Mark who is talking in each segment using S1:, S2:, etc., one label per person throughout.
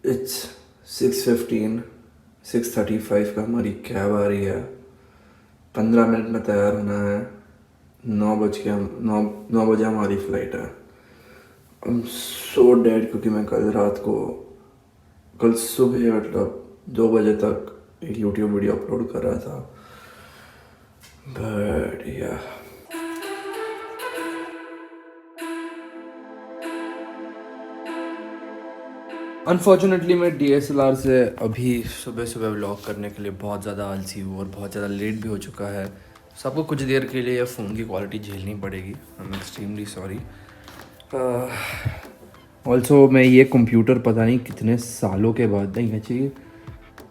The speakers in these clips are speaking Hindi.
S1: इट्स 6:15 6:35 का हमारी कैब आ रही है। 15 मिनट में तैयार होना है। 9 बजे हमारी फ़्लाइट है। आई एम सो डेड क्योंकि मैं कल सुबह मतलब 2 बजे तक एक यूट्यूब वीडियो अपलोड कर रहा था। बट या अनफॉर्चुनेटली मैं DSLR से अभी सुबह सुबह व्लॉग करने के लिए बहुत ज़्यादा आलसी हूँ और बहुत ज़्यादा लेट भी हो चुका है। सबको कुछ देर के लिए फ़ोन की क्वालिटी झेलनी पड़ेगी। I am extremely sorry. Also मैं ये कंप्यूटर पता नहीं कितने सालों के बाद, नहीं चाहिए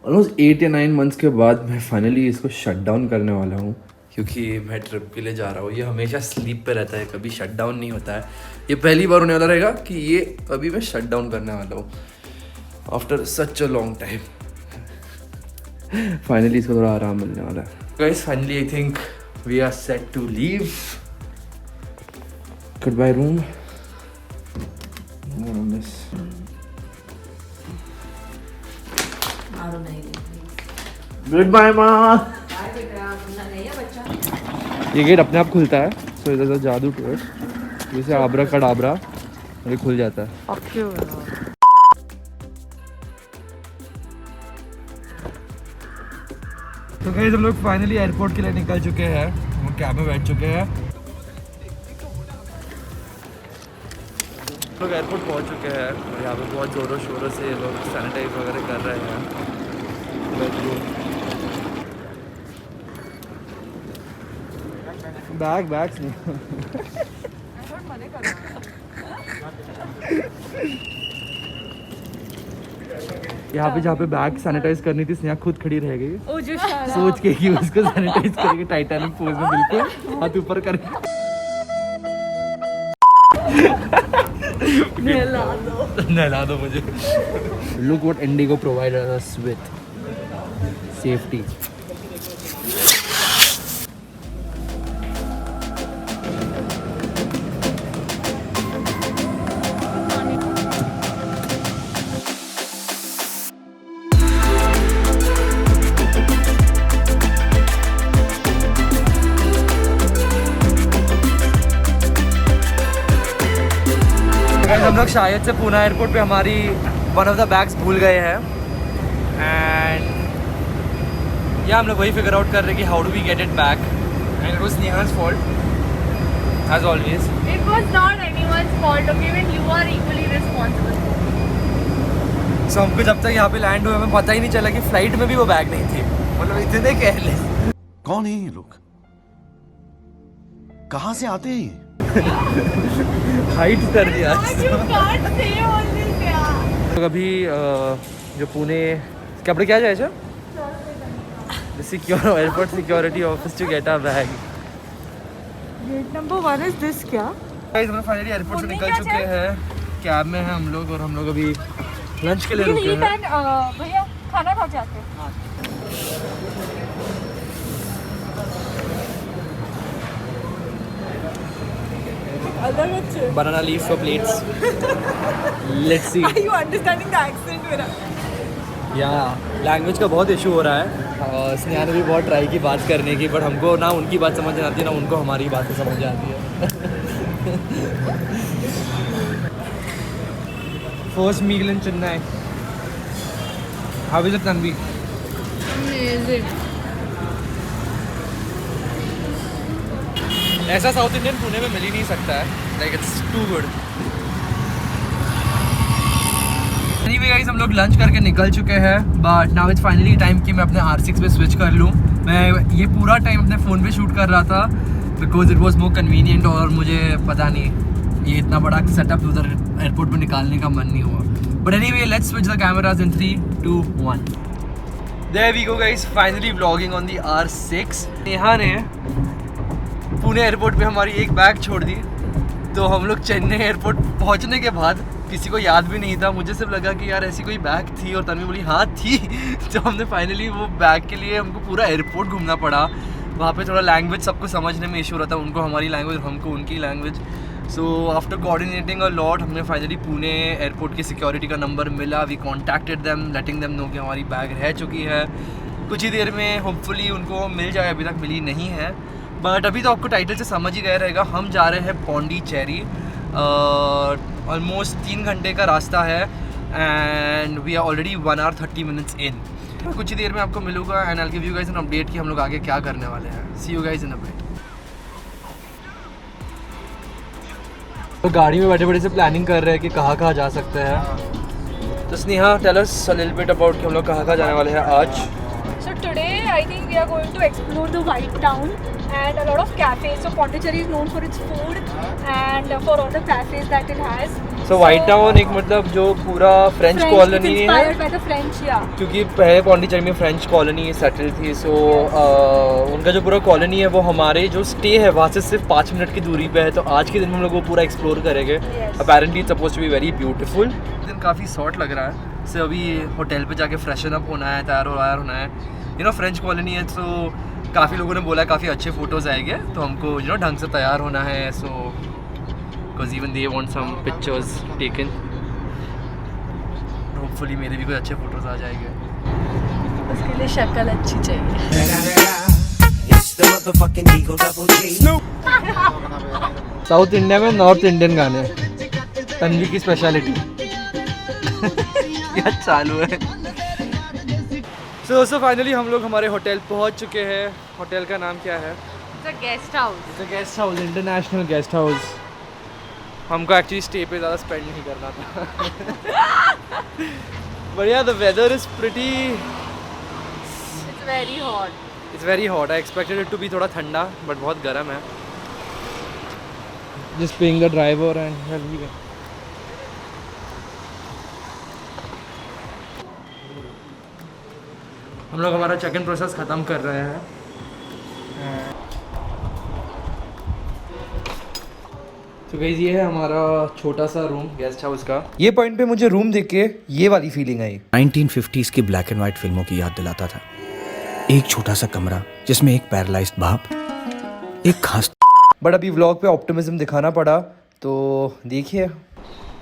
S1: ऑलमोस्ट 8 या 9 मंथ्स के बाद मैं फाइनली इसको शट डाउन करने वाला हूँ, क्योंकि मैं ट्रिप के लिए जा रहा हूँ। ये हमेशा स्लीप पे रहता है, कभी शट डाउन नहीं होता है। ये पहली बार होने वाला रहेगा कि ये अभी मैं शट डाउन करने वाला हूँ after such a long time. Finally इसको थोड़ा आराम मिलने वाला है। Guys finally I think we are set to leave. Good bye room. Good bye माँ। ये गेट अपने आप खुलता है, सो इधर जादू टू इट, जैसे आबरा कडाबरा और ये खुल जाता है। तो गाइस हम लोग फाइनली एयरपोर्ट के लिए निकल चुके हैं। हम कैब में बैठ चुके हैं। लोग एयरपोर्ट पहुंच चुके हैं और यहाँ पे बहुत ज़ोरों शोरों से लोग सैनिटाइज वगैरह कर रहे हैं। बैग्स नहीं। यहाँ पे जहाँ पे बैग सैनिटाइज करनी थी स्नेहा खुद खड़ी रह गई सोच के कि उसको सैनिटाइज करेंगे टाइटैनिक पोज में, बिल्कुल हाथ ऊपर करके। नहला दो मुझे। Look what Indigo provided us with safety. हम लोग शायद से पुणे एयरपोर्ट पे हमारी वन ऑफ द बैग्स भूल गए हैं एंड या हम लोग वही फिगर आउट कर रहे हैं कि how do we get it back and it was Neha's fault as always.
S2: It was not anyone's fault. Okay, even you are equally responsible.
S1: So हमको जब तक यहाँ पे लैंड हुए हमें पता ही नहीं चला कि फ्लाइट में भी वो बैग नहीं थी। मतलब इतने केयरलेस।
S3: कौन है ये लोग? कहाँ से आते हैं?
S1: हाइट कर दिया।
S2: You can't say all this, yeah.
S1: तो अभी जो पुणे क्या क्या जाए छ secure airport security office to get a bag.
S2: Gate number 1 is this क्या?
S1: गाइस हम फाइनली एयरपोर्ट से निकल चुके हैं। कैब में हैं हम लोग और हम लोग अभी लंच के लिए रुके हैं।
S2: भैया खाना खा जाते हैं। अलग अच्छे।
S1: Banana leaves for plates. Let's see.
S2: Are you understanding the accent मेरा?
S1: या लैंग्वेज का बहुत इशू हो रहा है और स्नेहा ने भी बहुत ट्राई की बात करने की, बट हमको ना उनकी बात समझ आती है ना उनको हमारी बातें समझ आती है। First meal in Chennai. How is it Tanvi?
S2: Amazing.
S1: ऐसा साउथ इंडियन पुणे में मिल ही नहीं सकता है। Like it's too good. Anyway guys हम लोग लंच करके निकल चुके हैं but now it's finally time कि मैं अपने R6 पे स्विच कर लूँ। मैं ये पूरा टाइम अपने फ़ोन पे शूट कर रहा था because it was more convenient और मुझे पता नहीं ये इतना बड़ा सेटअप उधर एयरपोर्ट पे निकालने का मन नहीं हुआ। But anyway let's switch the cameras in 3, 2, 1। There we go guys, finally vlogging on the R6। Neha ने पुणे एयरपोर्ट पे हमारी एक बैग छोड़ दी, तो हम लोग चेन्नई एयरपोर्ट पहुंचने के बाद किसी को याद भी नहीं था। मुझे सिर्फ लगा कि यार ऐसी कोई बैग थी और तन्वी बोली हाँ थी। तो हमने फाइनली वो बैग के लिए हमको पूरा एयरपोर्ट घूमना पड़ा। वहाँ पे थोड़ा लैंग्वेज सबको समझने में इशू रहा था, उनको हमारी लैंग्वेज हमको उनकी language. So after coordinating a lot हमने फाइनली पुणे एयरपोर्ट की सिक्योरिटी का नंबर मिला. We contacted them letting them know कि हमारी बैग रह चुकी है. कुछ ही देर में होपफुली उनको मिल जाए, अभी तक मिली नहीं है. बट अभी तो आपको टाइटल से समझ ही गया रहेगा, हम जा रहे हैं पौंडीचेरी. ऑलमोस्ट 3 घंटे का रास्ता है and we are already 1 hour 30 minutes in. कुछ ही देर में आपको मिलूंगा and I will give you guys an update कि हम लोग आगे क्या करने वाले हैं. See you guys in a bit. तो गाड़ी में बैठे बैठे से प्लानिंग कर रहे हैं कि कहाँ जा सकते हैं. तो Sneha tell us a little bit about कि हम लोग कहाँ जाने वाले हैं आज.
S2: So today I think we are going to explore the White Town and a lot of cafes. So Pondicherry is known for its food and for all the cafes that it has.
S1: So White Town एक मतलब जो पूरा फ्रेंच कॉलोनी है.
S2: Inspired by the French, yeah.
S1: क्योंकि पहले पौंडीचेरी में फ्रेंच कॉलोनी सेटल थी. सो उनका जो पूरा कॉलोनी है वो हमारे जो स्टे है वहाँ से सिर्फ 5 मिनट की दूरी पे है. तो आज के दिन में हम लोग वो पूरा एक्सप्लोर करेंगे. Apparently it's supposed to be very beautiful. दिन काफ़ी शॉर्ट लग रहा है. सो अभी होटल पे जाके फ्रेशन अप होना है, तैयार होना है. यू नो फ्रेंच कॉलोनी है तो काफ़ी लोगों ने बोला है काफ़ी अच्छे फ़ोटोज़ आएंगे. तो हमको यू नो ढंग से तैयार होना है. So because even they want some pictures taken. Hopefully मेरे भी कोई अच्छे फ़ोटोज़ आ जाएंगे.
S2: उसके लिए शक्ल अच्छी चाहिए.
S1: साउथ इंडिया में नॉर्थ इंडियन गाने तन्वी की स्पेशलिटी. क्या चालू है. सो फाइनली हम लोग हमारे होटल पहुंच चुके हैं. होटल का नाम क्या है?
S2: It's a guest house.
S1: The guest house, international guest house. हमको एक्चुअली स्टे पे ज़्यादा स्पेंड नहीं करना था. But yeah the weather is pretty.
S2: It's very hot.
S1: It's very hot. I expected it to be थोड़ा ठंडा बट बहुत गर्म है. Just paying the driver and हम लोग हमारा चेक इन प्रोसेस ख़त्म कर रहे हैं. तो गाइस ये है हमारा छोटा सा रूम गेस्ट हाउस का. ये पॉइंट पे मुझे रूम देख के ये वाली फीलिंग आई.
S4: 1950s की ब्लैक एंड व्हाइट फिल्मों की याद दिलाता था. एक छोटा सा कमरा जिसमें एक पैरालाइज्ड बाप, एक खास.
S1: बट अभी व्लॉग पे ऑप्टिमिज्म दिखाना पड़ा तो देखिए.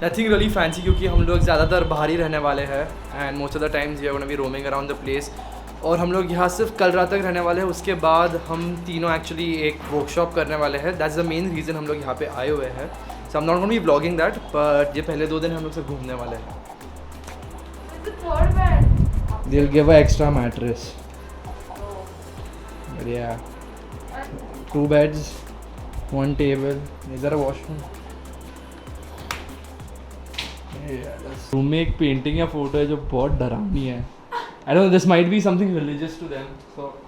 S1: नथिंग रियली फैंसी क्योंकि हम लोग ज़्यादातर बाहर ही रहने वाले हैं and most of the times we are gonna be roaming around the place. और हम लोग यहाँ सिर्फ कल रात तक रहने वाले हैं. उसके बाद हम तीनों एक्चुअली एक वर्कशॉप करने वाले हैं. दैट्स द मेन रीज़न हम लोग यहाँ पे आए हुए हैं. So I am not gonna be vlogging that. But ये पहले 2 दिन हम लोग सिर्फ घूमने वाले हैं.
S2: It's the third bed.
S1: They will give a extra mattress. बढ़िया. 2 beds, 1 table. Is there a washroom? Room में एक पेंटिंग या फोटो है जो बहुत डरावनी है. I don't know, this might be something religious to them. So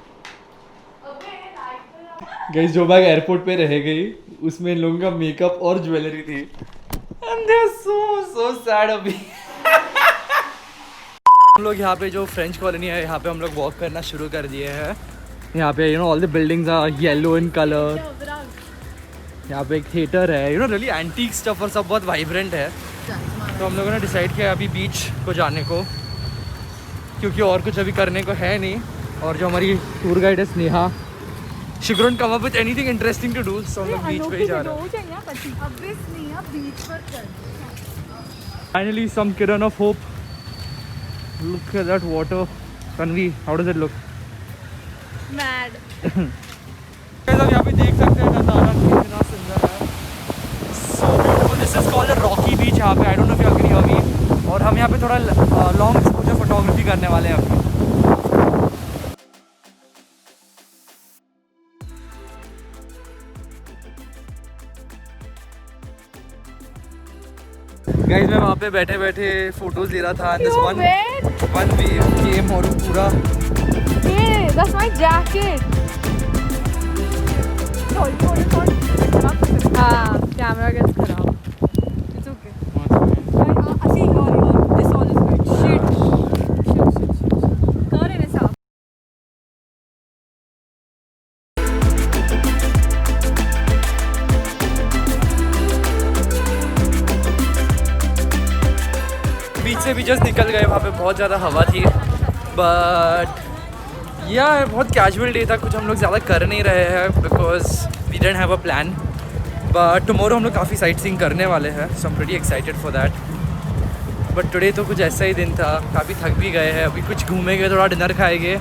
S1: guys जो बैग एयरपोर्ट पे रह गई उसमें इन लोगों का मेकअप और ज्वेलरी थी. And they are so sad अभी. हम लोग यहाँ पे जो फ्रेंच कॉलोनी है यहाँ पे हम लोग वॉक करना शुरू कर दिए हैं. यहाँ पे you know all the buildings are yellow in colour. यहाँ पे एक थिएटर है. You know really antique stuff और सब बहुत वाइब्रेंट है. तो हम लोगों ने डिसाइड किया अभी बीच को जाने को क्योंकि और कुछ अभी करने को है नहीं. और जो हमारी टूर गाइड है Sneha, she couldn't come up with anything interesting to do. So हम लोग बीच पे ही जा रहे हैं. फाइनली सम किरण of hope. Look at that water. Tanvi, how does it look?
S2: Mad.
S1: आप यहाँ पे देख सकते हैं नज़ारा कितना सुंदर है. So beautiful. This is called rocky beach. यहाँ पे I don't know if you agree होगी. और हम यहाँ पे थोड़ा लॉन्ग एक्सपोजर फोटोग्राफी करने वाले हैं अभी. गाइस मैं वहाँ पे बैठे बैठे फोटोज ले रहा था. दिस वन वेव केम और पूरा.
S2: Hey, that's my jacket. हाँ, camera gets खराब. It's okay. See, this all is good. Shit. कर इन्हें साफ. बीच से भी जस्ट निकल गए. वहाँ पे बहुत ज़्यादा हवा थी. बट या बहुत कैजुअल डे था. कुछ हम लोग ज़्यादा कर नहीं रहे हैं because we didn't have a plan.
S1: But tomorrow हम लोग काफ़ी साइट सीइंग करने वाले हैं, so I am pretty excited for that. But today तो कुछ ऐसा ही दिन था, काफ़ी थक भी गए हैं, अभी कुछ घूमेंगे, थोड़ा डिनर खाएंगे।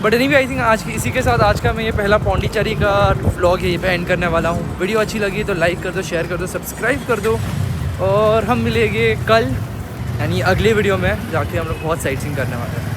S1: बट एनीवे आई थिंक आज इसी के साथ आज का मैं ये पहला पौंडीचेरी का व्लॉग यहीं पे एंड करने वाला हूँ। वीडियो अच्छी लगी तो लाइक कर दो, शेयर कर दो, सब्सक्राइब कर दो, और हम मिलेंगे कल यानी अगले वीडियो में जाके हम लोग बहुत साइट सीइंग करने वाले हैं।